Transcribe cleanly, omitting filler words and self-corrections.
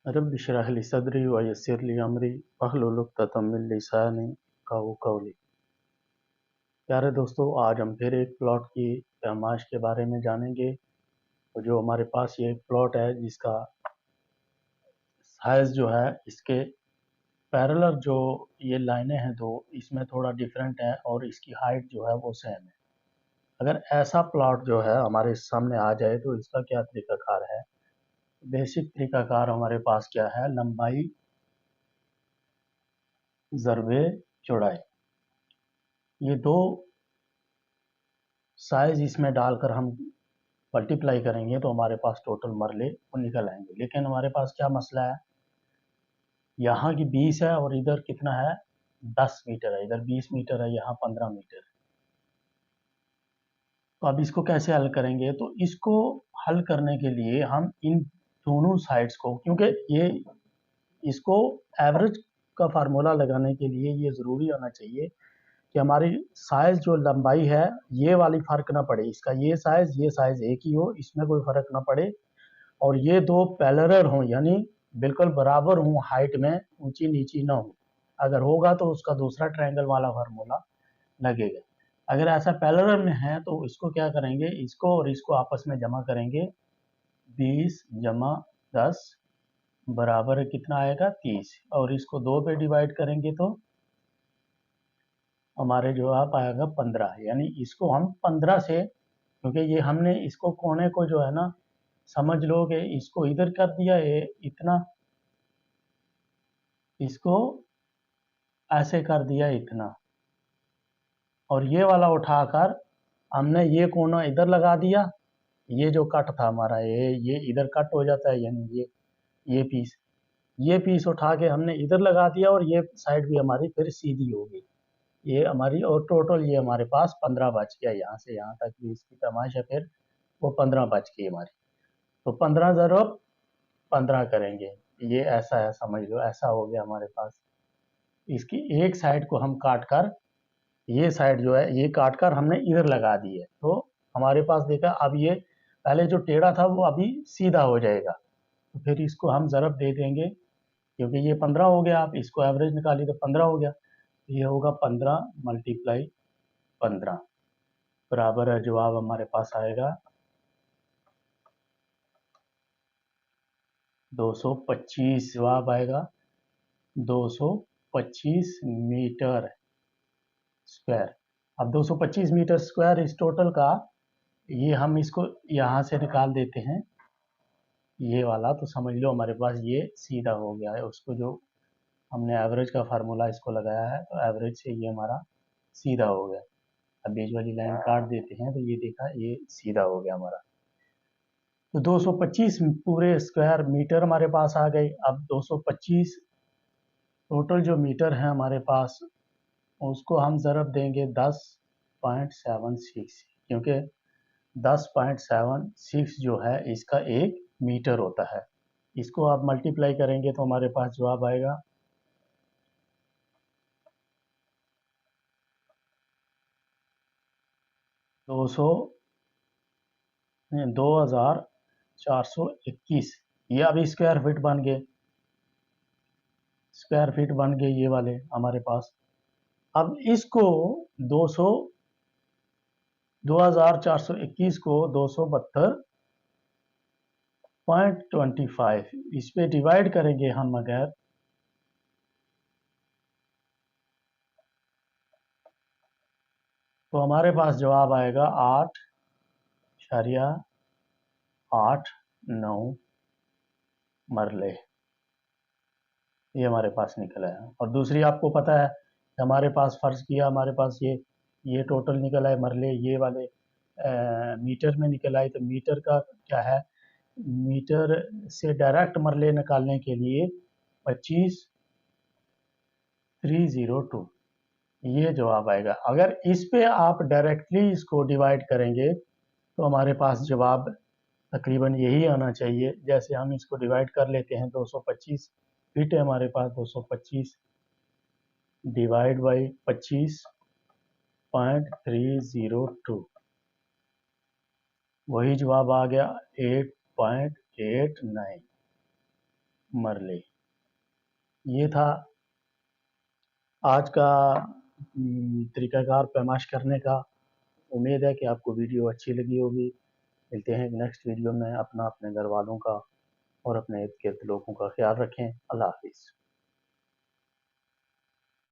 रब इशरह ली सदरी व यस्सिर ली अमरी वहलुल उक़दतम मिन लिसानी यफ़क़हू क़ौली। प्यारे दोस्तों, आज हम फिर एक प्लॉट की पैमाइश के बारे में जानेंगे। तो जो हमारे पास ये प्लॉट है जिसका साइज़ जो है इसके पैरेलल जो ये लाइनें हैं दो, इसमें थोड़ा डिफरेंट है और इसकी हाइट जो है वो सेम है। अगर ऐसा प्लॉट जो है हमारे सामने आ जाए तो इसका क्या तरीकाकार है। बेसिक तरीकाकार हमारे पास क्या है, लंबाई ज़रबे चौड़ाई, ये दो साइज़ इसमें डालकर हम मल्टीप्लाई करेंगे तो हमारे पास टोटल मरले वो निकल आएंगे। लेकिन हमारे पास क्या मसला है, यहाँ की 20 है और इधर कितना है 10 मीटर है, इधर 20 मीटर है, यहाँ 15 मीटर है। तो अब इसको कैसे हल करेंगे, तो इसको हल करने के लिए हम इन दोनों साइड्स को, क्योंकि ये इसको एवरेज का फार्मूला लगाने के लिए ये ज़रूरी होना चाहिए कि हमारी साइज़ जो लंबाई है ये वाली फ़र्क ना पड़े, इसका ये साइज़ एक ही हो, इसमें कोई फ़र्क ना पड़े और ये दो पैरेलल हों, यानी बिल्कुल बराबर हों हाइट में, ऊंची नीची ना हो। अगर होगा तो उसका दूसरा ट्रायंगल वाला फार्मूला लगेगा। अगर ऐसा पैरेलल में है तो इसको क्या करेंगे, इसको और इसको आपस में जमा करेंगे। 20 जमा 10 बराबर कितना आएगा 30, और इसको 2 पे डिवाइड करेंगे तो हमारे जवाब आएगा 15। यानी इसको हम 15 से, क्योंकि ये हमने इसको कोने को जो है ना, समझ लो कि इसको इधर कर दिया है इतना, इसको ऐसे कर दिया इतना, और ये वाला उठाकर हमने ये कोना इधर लगा दिया। ये जो कट था हमारा ये इधर कट हो जाता है, यानी ये पीस उठा के हमने इधर लगा दिया और ये साइड भी हमारी फिर सीधी हो गई ये हमारी, और टोटल ये हमारे पास 15 बच गया। यहाँ से यहाँ तक भी इसकी पैमाइश है, फिर वो 15 बच गई हमारी। तो 15 ज़रूर 15 करेंगे, ये ऐसा है, समझ लो ऐसा हो गया हमारे पास। इसकी एक साइड को हम काट कर, ये साइड जो है ये काट कर हमने इधर लगा दी है, तो हमारे पास देखा अब ये पहले जो टेढ़ा था वो अभी सीधा हो जाएगा। तो फिर इसको हम ज़रब दे देंगे, क्योंकि ये 15 हो गया, आप इसको एवरेज निकाली तो 15 हो गया। ये होगा 15 मल्टीप्लाई 15 बराबर है, जवाब हमारे पास आएगा 225। जवाब आएगा 225 मीटर स्क्वायर। अब 225 मीटर स्क्वायर इस टोटल का, ये हम इसको यहाँ से निकाल देते हैं ये वाला, तो समझ लो हमारे पास ये सीधा हो गया है। उसको जो हमने एवरेज का फार्मूला इसको लगाया है, तो एवरेज से ये हमारा सीधा हो गया। अब बीच वाली लाइन काट देते हैं तो ये देखा ये सीधा हो गया हमारा। तो 225 पूरे स्क्वायर मीटर हमारे पास आ गए। अब 225 टोटल जो मीटर है हमारे पास, उसको हम ज़रब देंगे 10.76, क्योंकि 10.76 जो है इसका एक मीटर होता है। इसको आप मल्टीप्लाई करेंगे तो हमारे पास जवाब आएगा 2421। ये अभी स्क्वायर फीट बन गए, स्क्वायर फीट बन गए ये वाले हमारे पास। अब इसको 2421 को 272.25 इस पे डिवाइड करेंगे हम अगर, तो हमारे पास जवाब आएगा 8.89 मरले, ये हमारे पास निकला है। और दूसरी आपको पता है हमारे पास फर्ज किया हमारे पास ये टोटल निकल आए मरले, ये वाले मीटर में निकल आए। तो मीटर का क्या है, मीटर से डायरेक्ट मरले निकालने के लिए 25302 ये जवाब आएगा। अगर इस पे आप डायरेक्टली इसको डिवाइड करेंगे तो हमारे पास जवाब तकरीबन यही आना चाहिए। जैसे हम इसको डिवाइड कर लेते हैं, 225 फीट है हमारे पास, 225 डिवाइड बाई 25.302, वही जवाब आ गया 8.89। मर ले। ये था आज का तरीक़ाकार पैमाइश करने का। उम्मीद है कि आपको वीडियो अच्छी लगी होगी। मिलते हैं नेक्स्ट वीडियो में। अपना, अपने घर वालों का और अपने इर्द गिर्द लोगों का ख्याल रखें। अल्लाह हाफ़िज़।